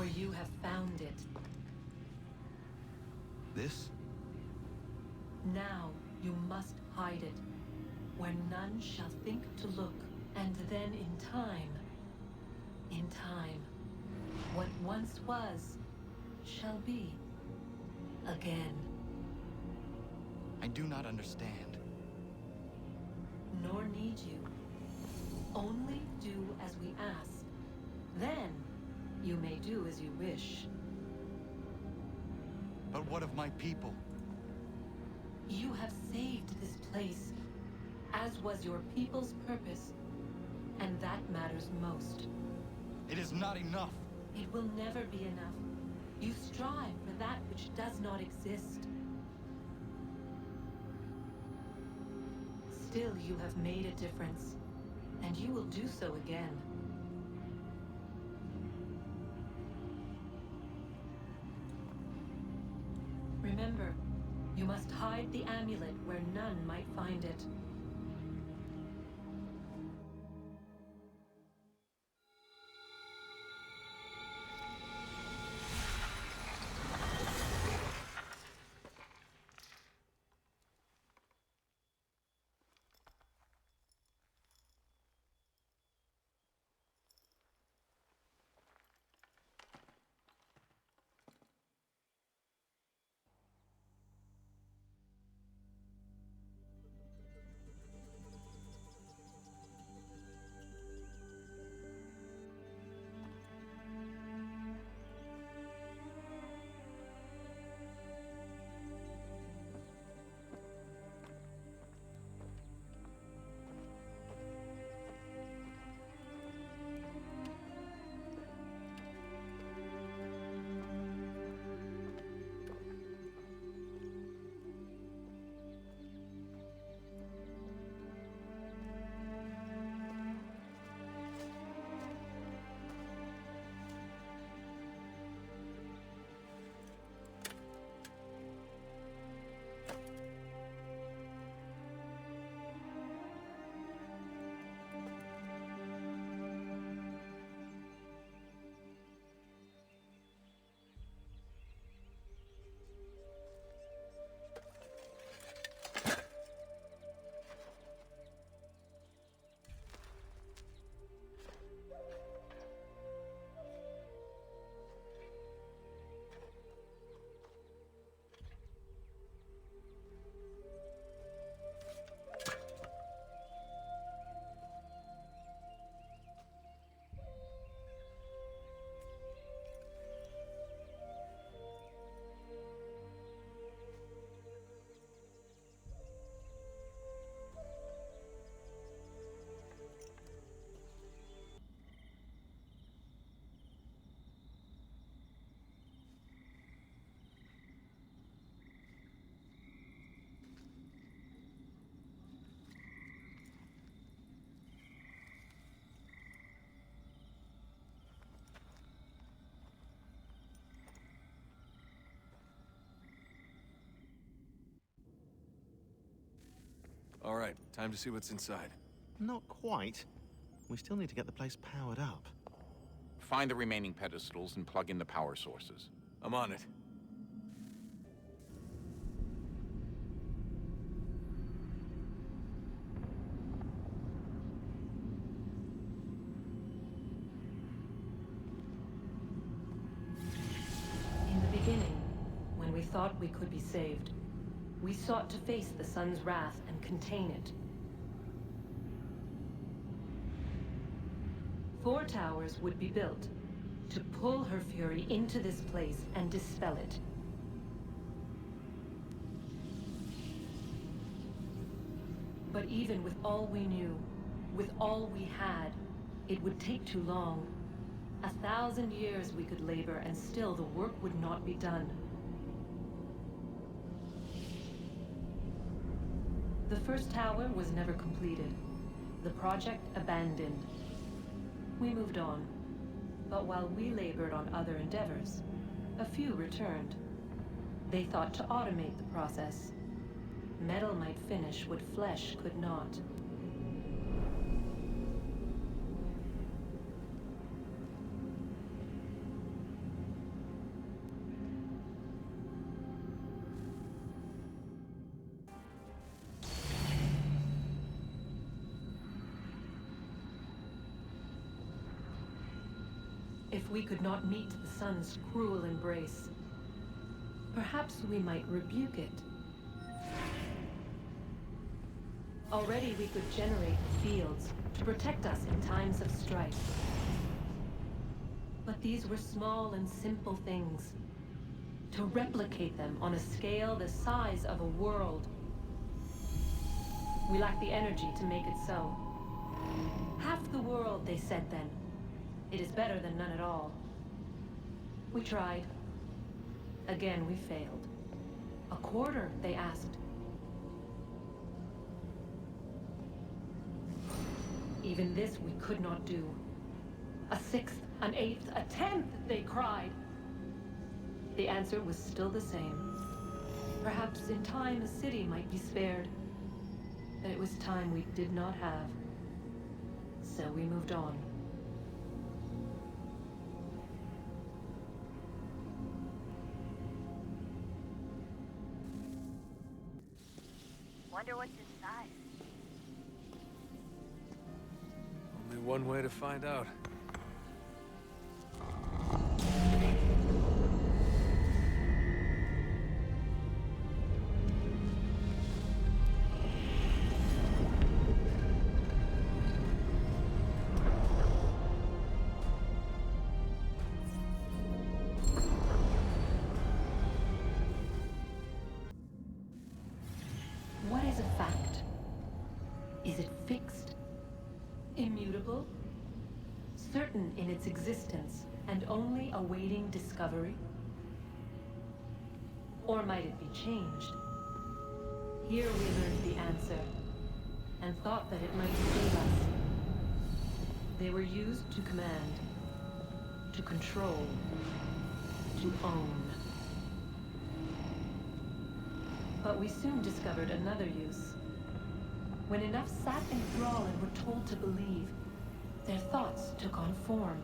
For you have found it. This? Now you must hide it, where none shall think to look. And then in time, what once was, shall be again. I do not understand. Nor need you. Only do as we ask. Then, you may do as you wish. But what of my people? You have saved this place, as was your people's purpose, and that matters most. It is not enough. It will never be enough. You strive for that which does not exist. Still, you have made a difference, and you will do so again. Remember, you must hide the amulet where none might find it. All right, time to see what's inside. Not quite. We still need to get the place powered up. Find the remaining pedestals and plug in the power sources. I'm on it. In the beginning, when we thought we could be saved, we sought to face the sun's wrath and contain it. 4 towers would be built to pull her fury into this place and dispel it. But even with all we knew, with all we had, it would take too long. 1,000 years we could labor and still the work would not be done. The first tower was never completed. The project abandoned. We moved on. But while we labored on other endeavors, a few returned. They thought to automate the process. Metal might finish what flesh could not. If we could not meet the sun's cruel embrace, perhaps we might rebuke it. Already we could generate fields to protect us in times of strife. But these were small and simple things. To replicate them on a scale the size of a world, we lack the energy to make it so. Half the world, they said then. It is better than none at all. We tried. Again, we failed. A quarter, they asked. Even this we could not do. A sixth, an eighth, a tenth, they cried. The answer was still the same. Perhaps in time a city might be spared. But it was time we did not have. So we moved on. Wonder what's inside. Only one way to find out. What is a fact? Is it fixed? Immutable? Certain in its existence and only awaiting discovery? Or might it be changed? Here we learned the answer, and thought that it might save us. They were used to command, to control, to own. But we soon discovered another use. When enough sat in thrall and were told to believe, their thoughts took on form.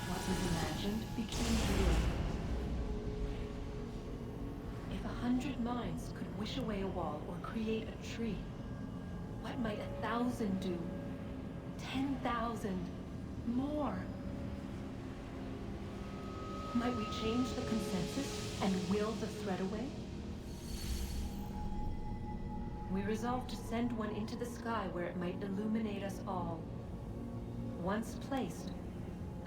What was imagined became real. If 100 minds could wish away a wall or create a tree, what might 1,000 do? 10,000? More? Might we change the consensus and will the thread away? We resolved to send one into the sky where it might illuminate us all. Once placed,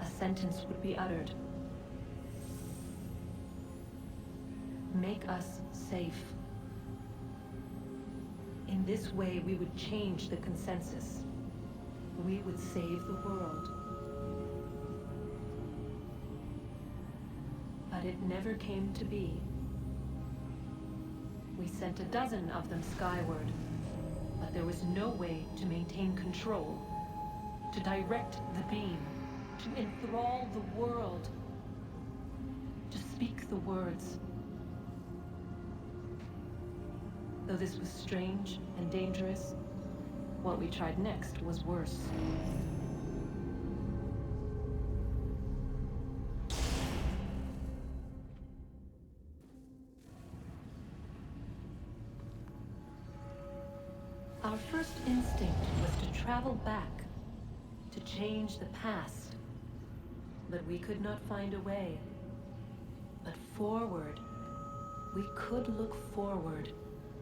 a sentence would be uttered. Make us safe. In this way, we would change the consensus. We would save the world. But it never came to be. We sent a dozen of them skyward, but there was no way to maintain control, to direct the beam, to enthrall the world, to speak the words. Though this was strange and dangerous, what we tried next was worse. Our first instinct was to travel back, to change the past. But we could not find a way. But forward, we could look forward.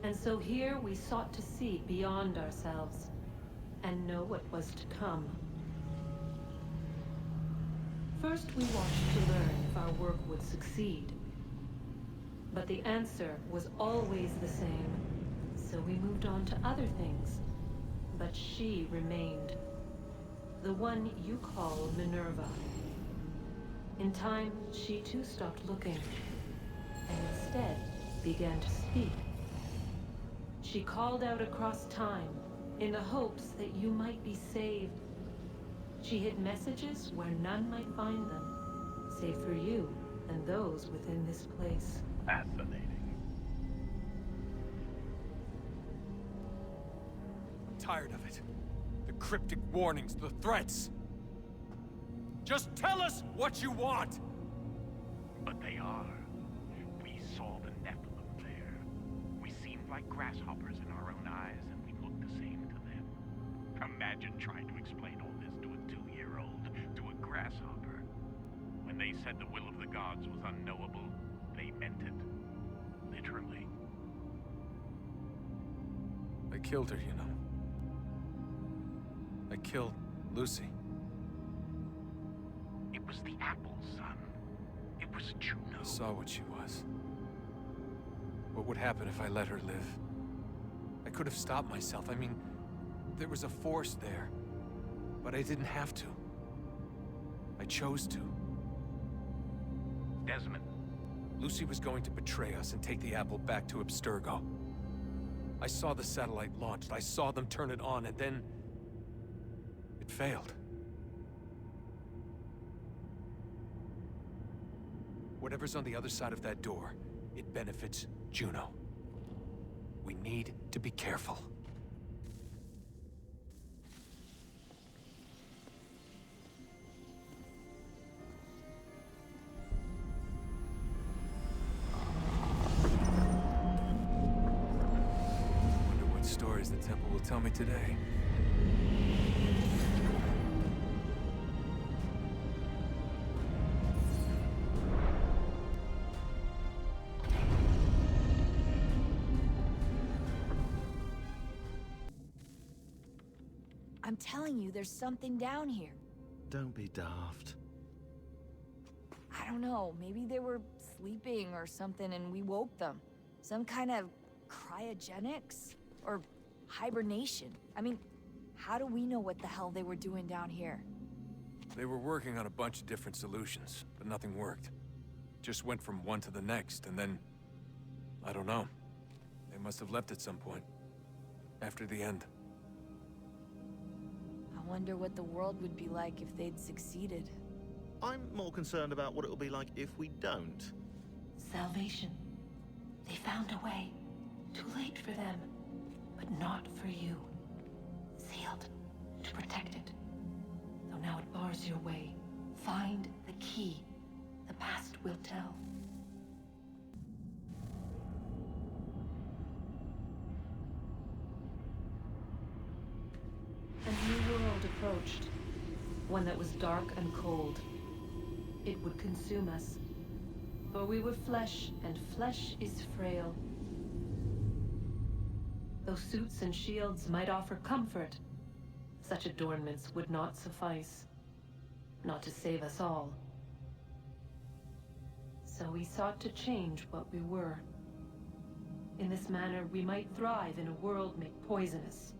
And so here we sought to see beyond ourselves, and know what was to come. First we watched to learn if our work would succeed. But the answer was always the same. So we moved on to other things. But she remained. The one you call Minerva. In time, she too stopped looking, and instead began to speak. She called out across time, in the hopes that you might be saved. She hid messages where none might find them, save for you and those within this place. Fascinating. Tired of it. The cryptic warnings, the threats. Just tell us what you want! But they are. We saw the Nephilim there. We seemed like grasshoppers in our own eyes, and we looked the same to them. Imagine trying to explain all this to a 2-year-old, to a grasshopper. When they said the will of the gods was unknowable, they meant it. Literally. I killed her, you know. I killed Lucy. It was the apple, son. It was Juno. I saw what she was. What would happen if I let her live? I could have stopped myself. I mean, there was a force there. But I didn't have to. I chose to. Desmond, Lucy was going to betray us and take the apple back to Abstergo. I saw the satellite launched. I saw them turn it on, and then... it failed. Whatever's on the other side of that door, it benefits Juno. We need to be careful. Wonder what stories the temple will tell me today. I'm telling you, there's something down here. Don't be daft. I don't know, maybe they were sleeping or something and we woke them. Some kind of cryogenics? Or hibernation? I mean, how do we know what the hell they were doing down here? They were working on a bunch of different solutions, but nothing worked. Just went from one to the next, and then... I don't know. They must have left at some point. After the end. I wonder what the world would be like if they'd succeeded. I'm more concerned about what it'll be like if we don't. Salvation. They found a way. Too late for them, but not for you. Sealed to protect it. Though now it bars your way. Find the key. The past will tell. A new world approached. One that was dark and cold. It would consume us. For we were flesh, and flesh is frail. Though suits and shields might offer comfort, such adornments would not suffice. Not to save us all. So we sought to change what we were. In this manner, we might thrive in a world made poisonous.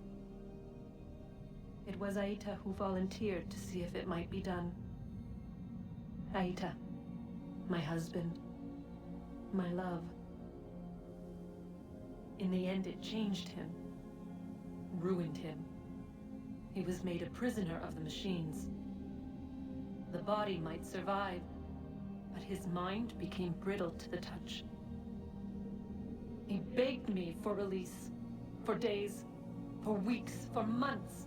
It was Aita who volunteered to see if it might be done. Aita, my husband, my love. In the end, it changed him, ruined him. He was made a prisoner of the machines. The body might survive, but his mind became brittle to the touch. He begged me for release, for days, for weeks, for months.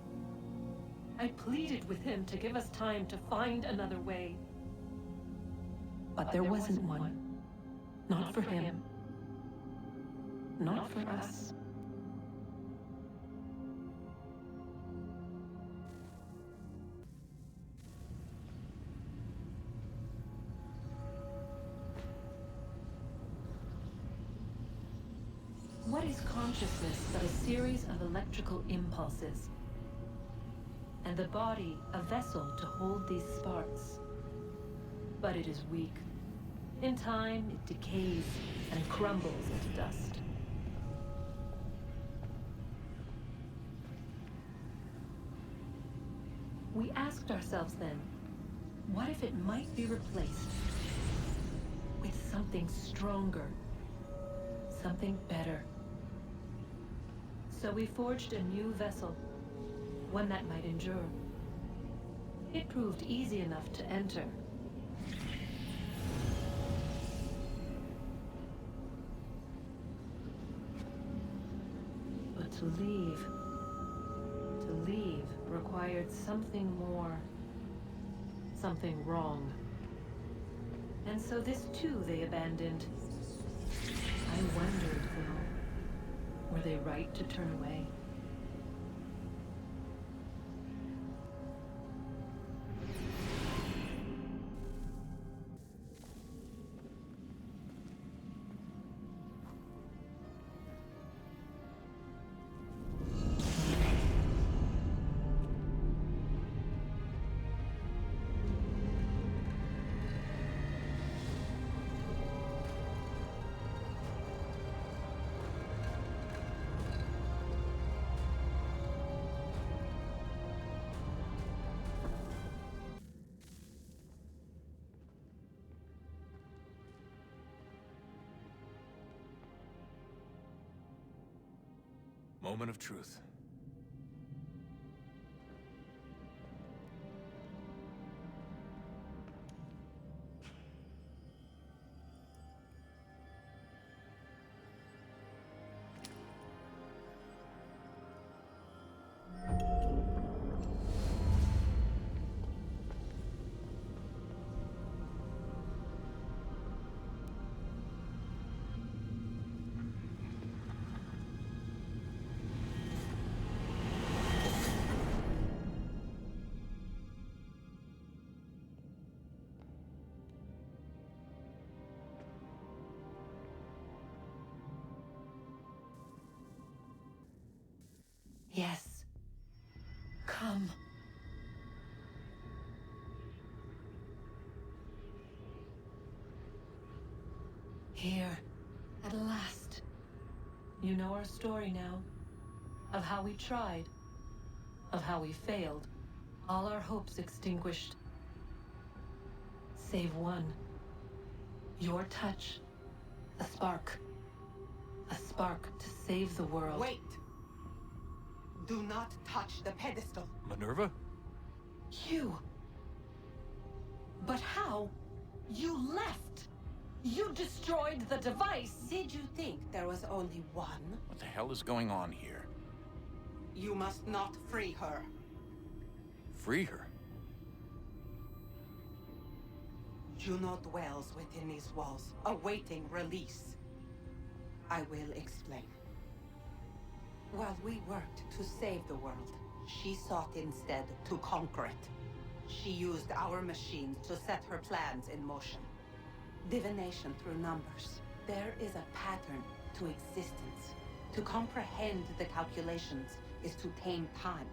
I pleaded with him to give us time to find another way. But there wasn't one. Not for him. Not for us. What is consciousness but a series of electrical impulses? And the body a vessel to hold these sparks. But it is weak. In time, it decays and crumbles into dust. We asked ourselves then, what if it might be replaced with something stronger, something better? So we forged a new vessel, one that might endure. It proved easy enough to enter. But to leave required something more, something wrong. And so this too they abandoned. I wondered, though, were they right to turn away? Moment of truth. Yes. Come. Here, at last. You know our story now. Of how we tried. Of how we failed. All our hopes extinguished. Save one. Your touch. A spark. A spark to save the world. Wait! Do not touch the pedestal. Minerva? You! But how? You left! You destroyed the device! Did you think there was only one? What the hell is going on here? You must not free her. Free her? Juno dwells within these walls, awaiting release. I will explain. While we worked to save the world, she sought instead to conquer it. She used our machines to set her plans in motion. Divination through numbers. There is a pattern to existence. To comprehend the calculations is to tame time.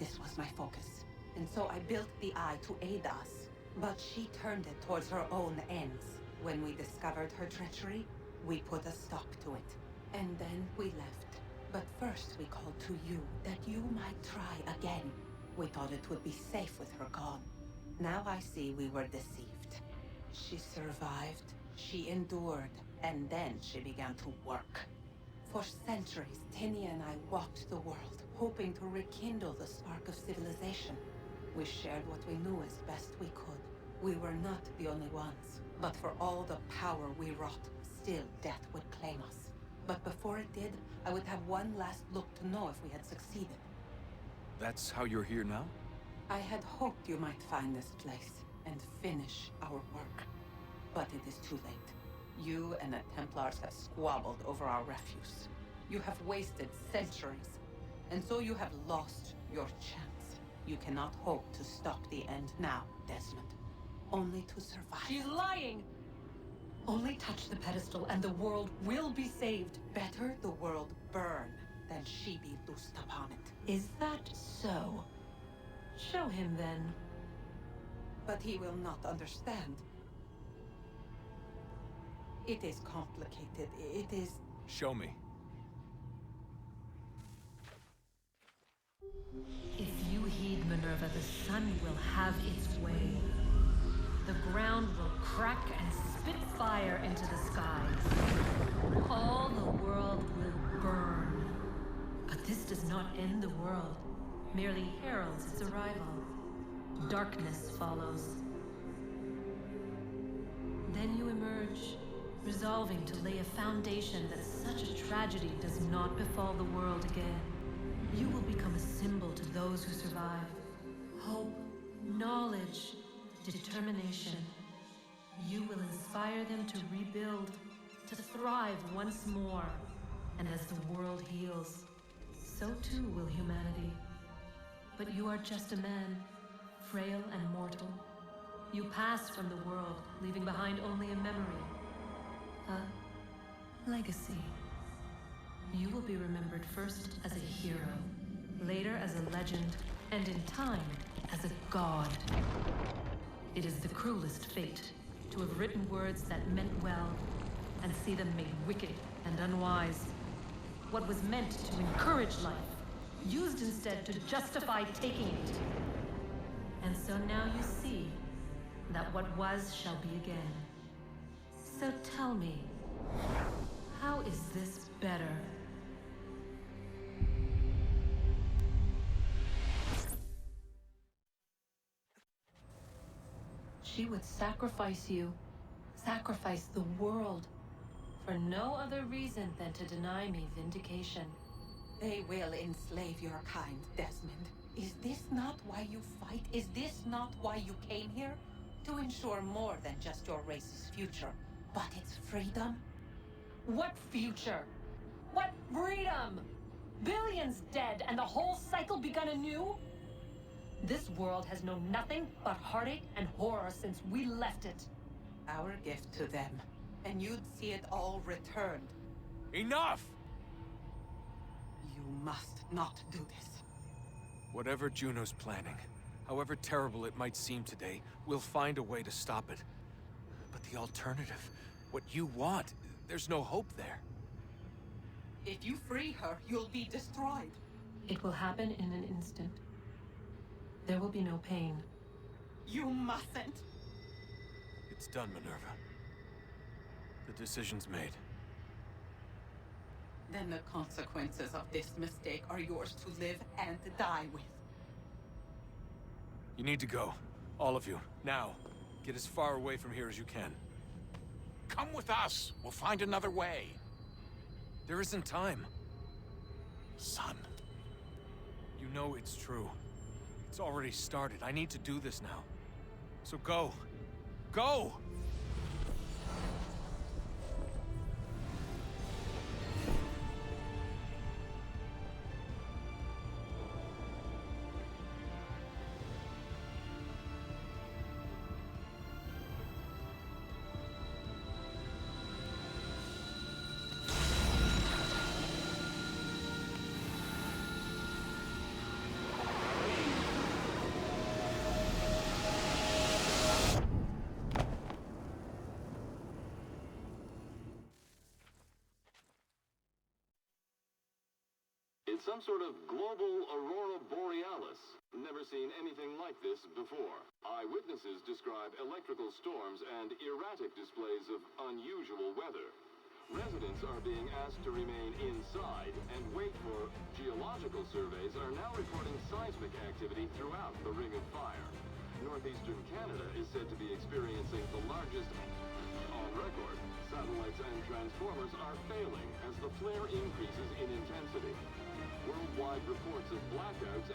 This was my focus. And so I built the eye to aid us. But she turned it towards her own ends. When we discovered her treachery, we put a stop to it. And then we left. But first we called to you, that you might try again. We thought it would be safe with her gone. Now I see we were deceived. She survived, she endured, and then she began to work. For centuries, Tinia and I walked the world, hoping to rekindle the spark of civilization. We shared what we knew as best we could. We were not the only ones, but for all the power we wrought, still death would claim us. But before it did, I would have one last look to know if we had succeeded. That's how you're here now? I had hoped you might find this place and finish our work. But it is too late. You and the Templars have squabbled over our refuse. You have wasted centuries, and so you have lost your chance. You cannot hope to stop the end now, Desmond. Only to survive. She's lying! Only touch the pedestal and the world will be saved. Better the world burn than she be loosed upon it. Is that so? Show him then. But he will not understand. It is complicated. It is... Show me. If you heed Minerva, the sun will have its way. The ground will crack and spit fire into the skies. All the world will burn. But this does not end the world, merely heralds its arrival. Darkness follows. Then you emerge, resolving to lay a foundation that such a tragedy does not befall the world again. You will become a symbol to those who survive. Hope, knowledge, determination. You will inspire them to rebuild, to thrive once more. And as the world heals, so too will humanity. But you are just a man, frail and mortal. You pass from the world, leaving behind only a memory. A legacy. You will be remembered first as a hero, later as a legend, and in time, as a god. It is the cruelest fate, to have written words that meant well, and see them made wicked and unwise. What was meant to encourage life, used instead to justify taking it. And so now you see that what was shall be again. So tell me, how is this better? She would sacrifice you, sacrifice the world, for no other reason than to deny me vindication. They will enslave your kind, Desmond. Is this not why you fight? Is this not why you came here? To ensure more than just your race's future, but its freedom? What future? What freedom? Billions dead and the whole cycle begun anew? This world has known nothing but heartache and horror since we left it. Our gift to them, and you'd see it all returned. Enough! You must not do this. Whatever Juno's planning, however terrible it might seem today, we'll find a way to stop it. But the alternative, what you want, there's no hope there. If you free her, you'll be destroyed. It will happen in an instant. There will be no pain. You mustn't. It's done, Minerva. The decision's made. Then the consequences of this mistake are yours to live and die with. You need to go. All of you. Now. Get as far away from here as you can. Come with us. We'll find another way. There isn't time. Son. You know it's true. It's already started. I need to do this now. So go. Go! It's some sort of global aurora borealis. Never seen anything like this before. Eyewitnesses describe electrical storms and erratic displays of unusual weather. Residents are being asked to remain inside and wait for geological surveys are now reporting seismic activity throughout the Ring of Fire. Northeastern Canada is said to be experiencing the largest on record. Satellites and transformers are failing as the flare increases in intensity. Worldwide reports of blackouts